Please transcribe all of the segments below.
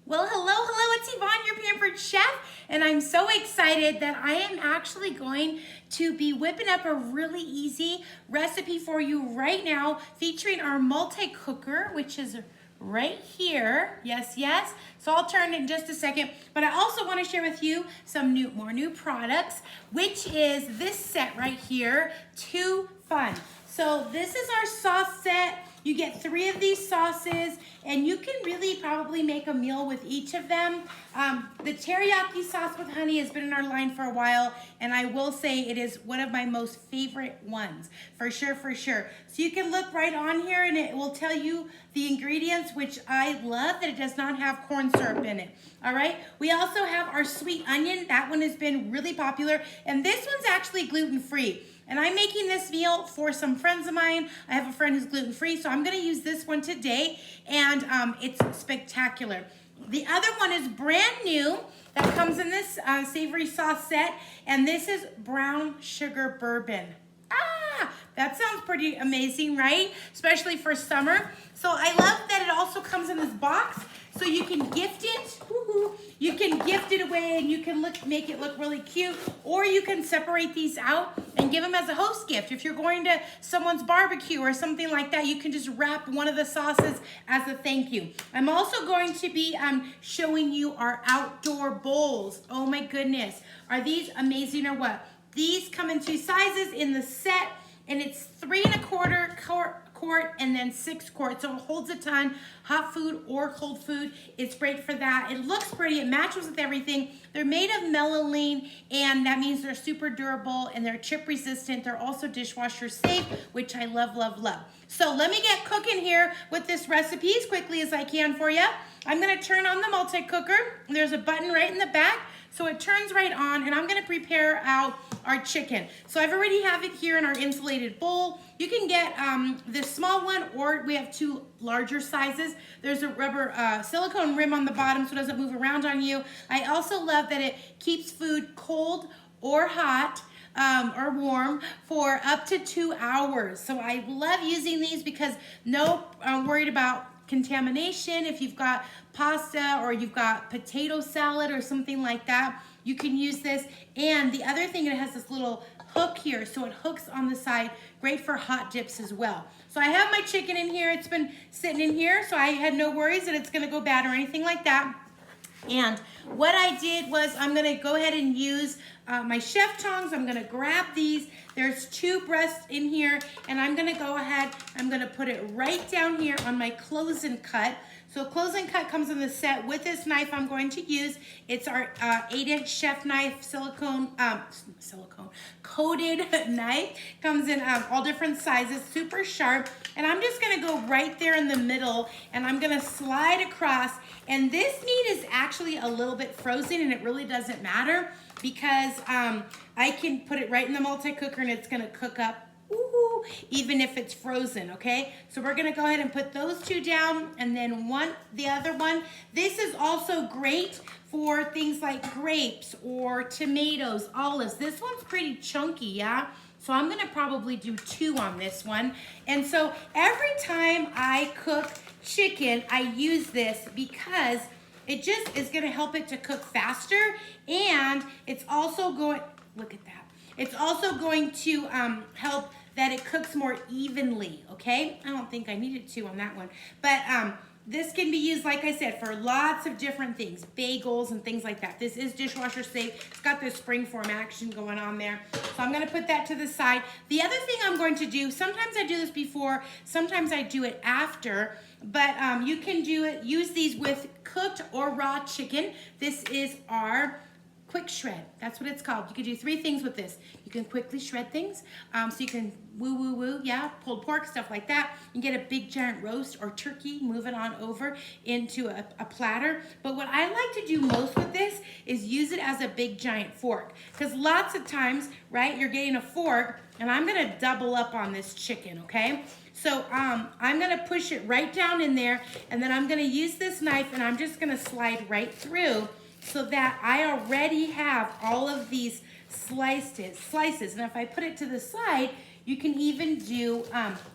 Well, hello, it's Yvonne, your Pampered Chef, and I'm so excited that I am actually going to be whipping up a really easy recipe for you right now, featuring our multi-cooker, which is right here. Yes. So I'll turn in just a second, but I also want to share with you some more new products, which is this set right here, Too Fun. So this is our sauce set. You get 3 of these sauces, and you can really probably make a meal with each of them. The teriyaki sauce with honey has been in our line for a while, and I will say it is one of my most favorite ones, for sure. So you can look right on here, and it will tell you the ingredients, which I love that it does not have corn syrup in it. All right, we also have our sweet onion. That one has been really popular, and this one's actually gluten-free. And I'm making this meal for some friends of mine. I have a friend who's gluten-free, so I'm gonna use this one today, and it's spectacular. The other one is brand new, that comes in this savory sauce set, and this is brown sugar bourbon. That sounds pretty amazing, right? Especially for summer. So I love that it also comes in this box, so you can gift it. You can gift it away, and you can make it look really cute, or you can separate these out and give them as a host gift. If you're going to someone's barbecue or something like that, you can just wrap one of the sauces as a thank you. I'm also going to be showing you our outdoor bowls. Oh my goodness, are these amazing or what? These come in 2 sizes in the set, and it's 3 1/4 quart and then 6 quart, so it holds a ton. Hot food or cold food, it's great for that. It looks pretty, it matches with everything. They're made of melamine, and that means they're super durable and they're chip resistant. They're also dishwasher safe, which I love. So let me get cooking here with this recipe as quickly as I can for you. I'm gonna turn on the multi-cooker. There's a button right in the back, so it turns right on, and I'm gonna prepare out our chicken. So I've already have it here in our insulated bowl. You can get this small one, or we have 2 larger sizes. There's a rubber silicone rim on the bottom so it doesn't move around on you. I also love that it keeps food cold or hot or warm for up to 2 hours. So I love using these because I'm worried about contamination. If you've got pasta or you've got potato salad or something like that, you can use this. And the other thing, it has this little hook here, so it hooks on the side, great for hot dips as well. So I have my chicken in here. It's been sitting in here, so I had no worries that it's gonna go bad or anything like that. And what I did was I'm gonna go ahead and use my chef tongs. I'm gonna grab these. There's 2 breasts in here, and I'm gonna go ahead, I'm gonna put it right down here on my close and cut. So close and cut comes in the set with this knife I'm going to use. It's our 8-inch chef knife, silicone coated knife. Comes in all different sizes, super sharp. And I'm just gonna go right there in the middle, and I'm gonna slide across. And this meat is actually a little bit frozen, and it really doesn't matter because I can put it right in the multi-cooker, and it's gonna cook up even if it's frozen, okay? So we're gonna go ahead and put those 2 down, and then the other one. This is also great for things like grapes or tomatoes, olives. This one's pretty chunky, yeah? So I'm gonna probably do 2 on this one. And so every time I cook chicken, I use this because it just is gonna help it to cook faster, and it's also going, look at that. It's also going to help that it cooks more evenly, okay? I don't think I needed 2 on that one. But this can be used, like I said, for lots of different things, bagels and things like that. This is dishwasher safe. It's got this springform action going on there. So I'm gonna put that to the side. The other thing I'm going to do, sometimes I do this before, sometimes I do it after, but you can use these with cooked or raw chicken. This is our quick shred. That's what it's called. You can do 3 things with this. You can quickly shred things, so you can yeah, pulled pork, stuff like that. You can get a big giant roast or turkey, move it on over into a platter. But what I like to do most with this is use it as a big giant fork, because lots of times, right, you're getting a fork, and I'm gonna double up on this chicken, okay? So I'm gonna push it right down in there, and then I'm gonna use this knife, and I'm just gonna slide right through, so that I already have all of these slices. And if I put it to the side, you can even do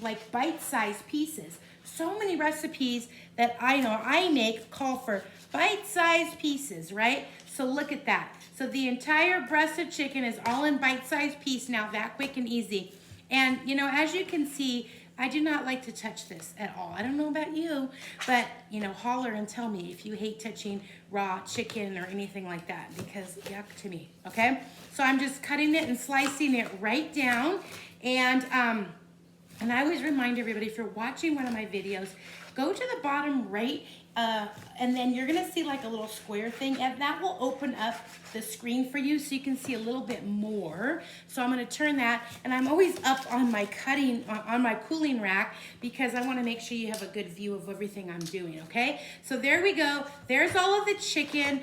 like bite-sized pieces. so many recipes that I know I make call for bite-sized pieces, right? So look at that. So the entire breast of chicken is all in bite-sized piece now, that quick and easy. And you know, as you can see, I do not like to touch this at all. I don't know about you, but you know, holler and tell me if you hate touching raw chicken or anything like that, because yuck to me, okay? So I'm just cutting it and slicing it right down. And I always remind everybody, if you're watching one of my videos, go to the bottom right, and then you're gonna see like a little square thing, and that will open up the screen for you so you can see a little bit more. So I'm gonna turn that, and I'm always up on my on my cooling rack, because I wanna make sure you have a good view of everything I'm doing, okay? So there we go. There's all of the chicken,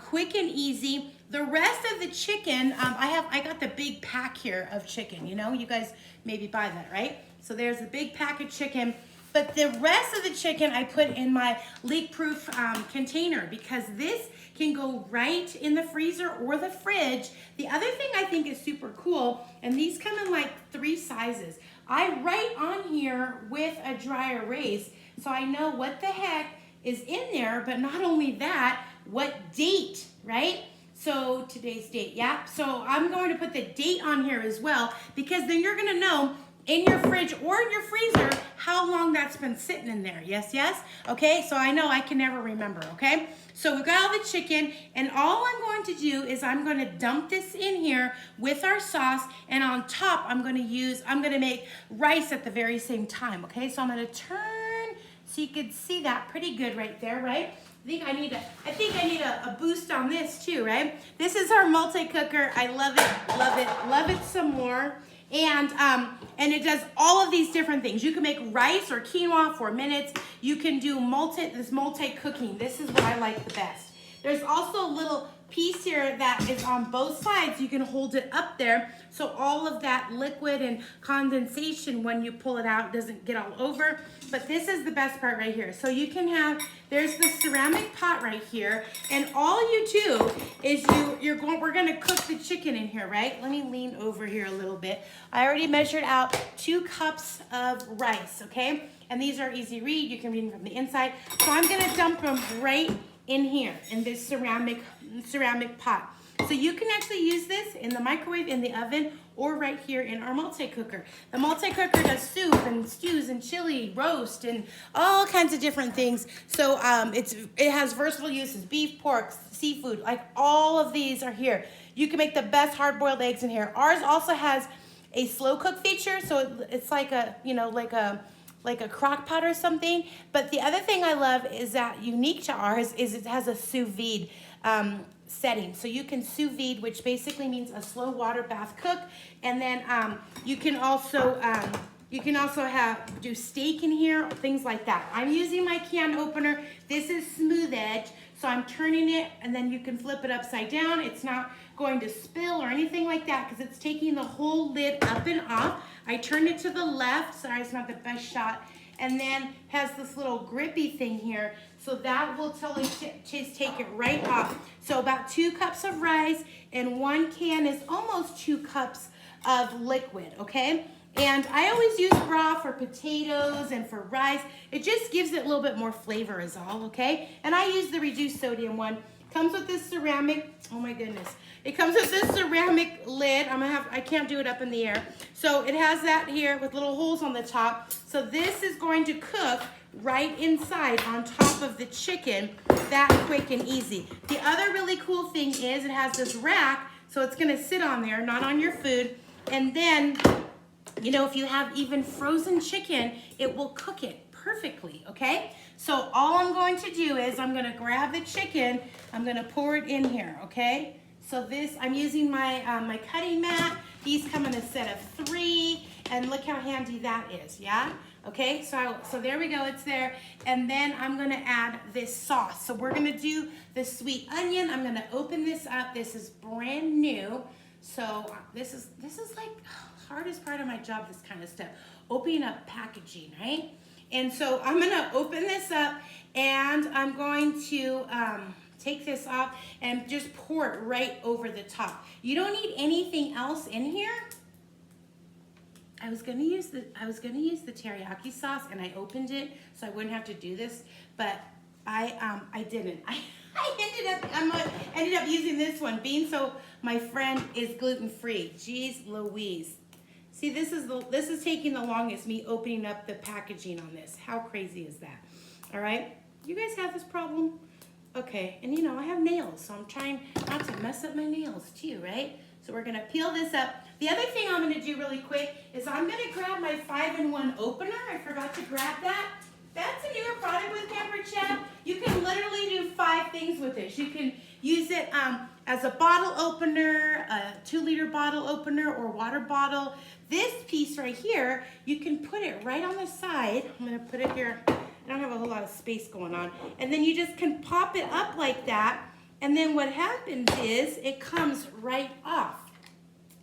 quick and easy. The rest of the chicken, I got the big pack here of chicken. You know, you guys maybe buy that, right? So there's a big pack of chicken. But the rest of the chicken I put in my leak-proof container, because this can go right in the freezer or the fridge. The other thing I think is super cool, and these come in like 3 sizes. I write on here with a dry erase, so I know what the heck is in there, but not only that, what date, right? So today's date, yeah. So I'm going to put the date on here as well, because then you're gonna know in your fridge or in your freezer how long that's been sitting in there. Yes, yes? Okay, so I know I can never remember, okay? So we've got all the chicken, and all I'm going to do is I'm going to dump this in here with our sauce, and on top I'm going to make rice at the very same time, okay? So I'm going to turn so you can see that pretty good right there, right? I think I need a boost on this too, right? This is our multi-cooker. I love it, love it, love it some more. And it does all of these different things. You can make rice or quinoa 4 minutes. You can do multi-cooking. This is what I like the best. There's also a little piece here that is on both sides. You can hold it up there so all of that liquid and condensation, when you pull it out, doesn't get all over. But this is the best part right here. So you can have, there's the ceramic pot right here, and all you do is we're gonna cook the chicken in here, right? Let me lean over here a little bit. I already measured out 2 cups of rice, okay? And these are easy read. You can read them from the inside. So I'm gonna dump them right in here in this ceramic pot. So you can actually use this in the microwave, in the oven, or right here in our multi-cooker. The multi-cooker does soup and stews and chili, roast, and all kinds of different things. So it has versatile uses: beef, pork, seafood, like all of these are here. You can make the best hard-boiled eggs in here. Ours also has a slow cook feature, so it's like a, you know, like a crock pot or something. But the other thing I love is that unique to ours is it has a sous vide setting. So you can sous vide, which basically means a slow water bath cook. And then you can also do steak in here, things like that. I'm using my can opener. This is smooth edge, so I'm turning it, and then you can flip it upside down. It's not going to spill or anything like that, because it's taking the whole lid up and off. I turned it to the left. Sorry, it's not the best shot. And then has this little grippy thing here, so that will totally just take it right off. So about 2 cups of rice, and 1 can is almost 2 cups of liquid, okay? And I always use raw for potatoes and for rice. It just gives it a little bit more flavor is all, okay? And I use the reduced sodium one. Comes with this ceramic, oh my goodness. It comes with this ceramic lid. I can't do it up in the air. So it has that here with little holes on the top. So this is going to cook right inside on top of the chicken, that quick and easy. The other really cool thing is it has this rack, so it's gonna sit on there, not on your food. And then, you know, if you have even frozen chicken, it will cook it perfectly, okay? So all I'm going to do is I'm gonna grab the chicken, I'm gonna pour it in here, okay? So this, I'm using my my cutting mat. These come in a set of 3, and look how handy that is, yeah? Okay, so there we go, it's there. And then I'm gonna add this sauce. So we're gonna do the sweet onion. I'm gonna open this up. This is brand new. So this is like hardest part of my job, this kind of stuff. Opening up packaging, right? And so I'm gonna open this up, and I'm going to take this off and just pour it right over the top. You don't need anything else in here. I was gonna use the teriyaki sauce, and I opened it so I wouldn't have to do this, but I didn't. I ended up using this one, being so my friend is gluten-free. Jeez Louise. See, this is taking the longest, me opening up the packaging on this. How crazy is that? All right, you guys have this problem? Okay, and you know, I have nails, so I'm trying not to mess up my nails too, right? So we're gonna peel this up. The other thing I'm gonna do really quick is I'm gonna grab my 5-in-1 opener. I forgot to grab that. That's a newer product with Pampered Chef. You can literally do 5 things with this. You can use it as a bottle opener, a 2-liter bottle opener, or water bottle. This piece right here, you can put it right on the side. I'm gonna put it here. I don't have a whole lot of space going on. And then you just can pop it up like that. And then what happens is it comes right off.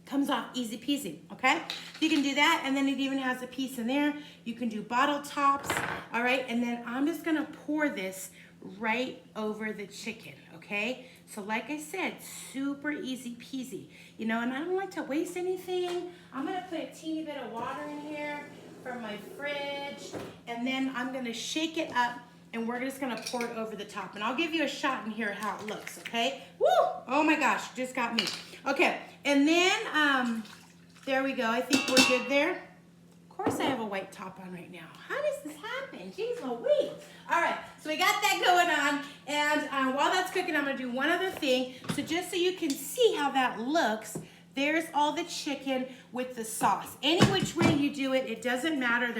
Comes off easy peasy, okay? You can do that, and then it even has a piece in there. You can do bottle tops, all right? And then I'm just gonna pour this right over the chicken, okay? So like I said, super easy peasy. You know, and I don't like to waste anything. I'm gonna put a teeny bit of water in here from my fridge, and then I'm gonna shake it up, and we're just gonna pour it over the top. And I'll give you a shot in here how it looks, okay? Woo! Oh my gosh, just got me. Okay, and then, there we go. I think we're good there. Of course I have a white top on right now. How does this happen? Jeez Louise. All right, so we got that going on. And while that's cooking, I'm gonna do one other thing. So just so you can see how that looks, there's all the chicken with the sauce. Any which way you do it, it doesn't matter.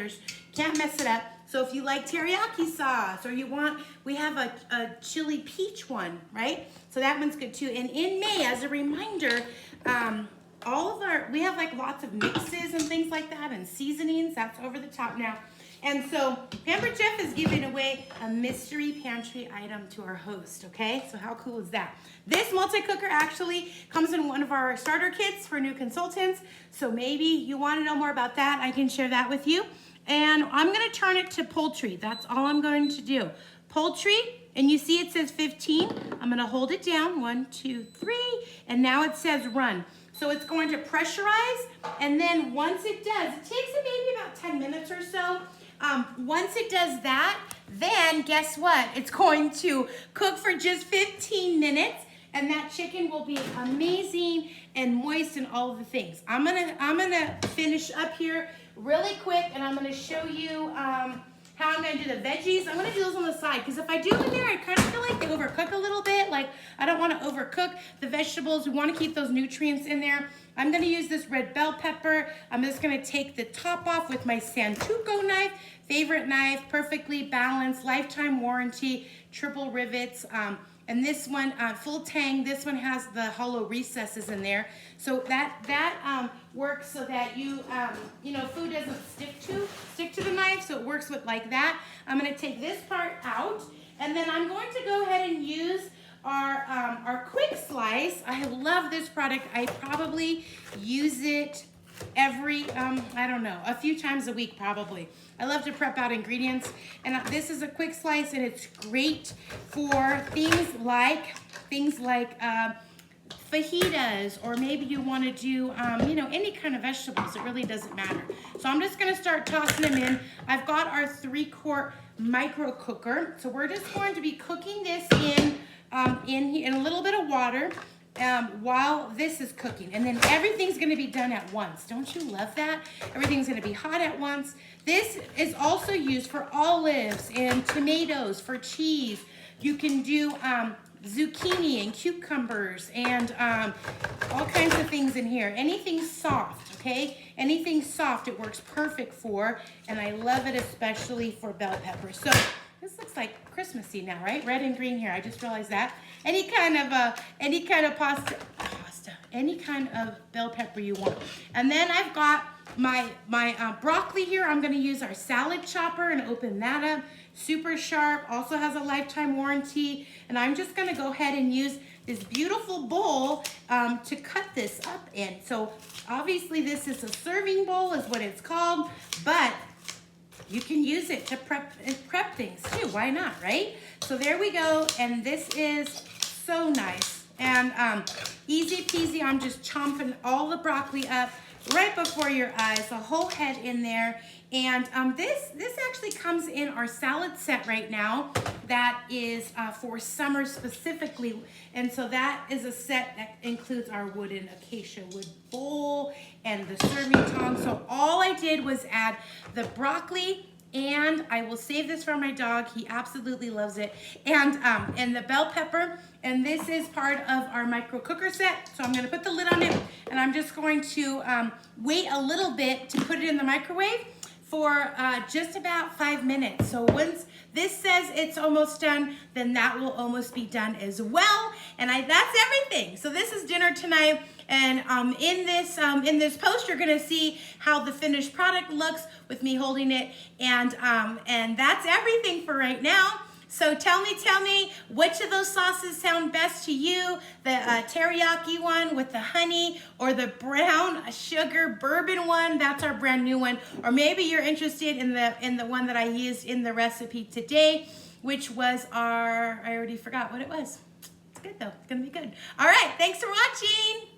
Can't mess it up. So if you like teriyaki sauce, or you want, we have a chili peach one, right? So that one's good too. And in May, as a reminder, we have like lots of mixes and things like that, and seasonings. That's over the top now. And so Pampered Chef is giving away a mystery pantry item to our host, okay? So how cool is that? This multi-cooker actually comes in one of our starter kits for new consultants. So maybe you want to know more about that. I can share that with you. And I'm gonna turn it to poultry. That's all I'm going to do. Poultry, and you see it says 15. I'm gonna hold it down, 1, 2, 3, and now it says run. So it's going to pressurize, and then once it does, it takes it maybe about 10 minutes or so. Once it does that, then guess what? It's going to cook for just 15 minutes, and that chicken will be amazing and moist and all of the things. I'm gonna finish up here really quick, and I'm gonna show you how I'm gonna do the veggies. I'm gonna do those on the side, because if I do them in there, I kind of feel like they overcook a little bit. Like, I don't wanna overcook the vegetables. We wanna keep those nutrients in there. I'm gonna use this red bell pepper. I'm just gonna take the top off with my Santuco knife, favorite knife, perfectly balanced, lifetime warranty, triple rivets. And this one, full tang, this one has the hollow recesses in there. So that works so that you know, food doesn't stick to the knife, so it works with like that. I'm gonna take this part out, and then I'm going to go ahead and use our quick slice. I love this product. I probably use it every, I don't know, a few times a week probably. I love to prep out ingredients, and this is a quick slice, and it's great for things like fajitas, or maybe you want to do, you know, any kind of vegetables. It really doesn't matter. So I'm just going to start tossing them in. I've got our 3-quart micro cooker, so we're just going to be cooking this in a little bit of water while this is cooking, and then everything's going to be done at once. Don't you love that? Everything's going to be hot at once. This is also used for olives and tomatoes, for cheese. You can do zucchini and cucumbers and all kinds of things in here. Anything soft, okay? Anything soft it works perfect for, and I love it especially for bell peppers. So this looks like Christmassy now, right? Red and green here. I just realized that. Any kind of pasta, any kind of bell pepper you want. And then I've got my broccoli here. I'm going to use our salad chopper and open that up. Super sharp. Also has a lifetime warranty. And I'm just going to go ahead and use this beautiful bowl to cut this up in. So obviously this is a serving bowl, is what it's called, but you can use it to prep things too. Why not, right? So there we go, and this is so nice and easy peasy. I'm just chomping all the broccoli up, right before your eyes, the whole head in there. And this actually comes in our salad set right now that is for summer specifically. And so that is a set that includes our wooden acacia wood bowl and the serving tongs. So all I did was add the broccoli, and I will save this for my dog. He absolutely loves it. And the bell pepper. And this is part of our micro cooker set. So I'm gonna put the lid on it, and I'm just going to wait a little bit to put it in the microwave for just about 5 minutes. So once this says it's almost done, then that will almost be done as well. And that's everything. So this is dinner tonight. And in this post, you're gonna see how the finished product looks with me holding it. And that's everything for right now. So tell me which of those sauces sound best to you, the teriyaki one with the honey, or the brown sugar bourbon one. That's our brand new one. Or maybe you're interested in the one that I used in the recipe today, which was I already forgot what it was. It's good though, it's gonna be good. All right, thanks for watching.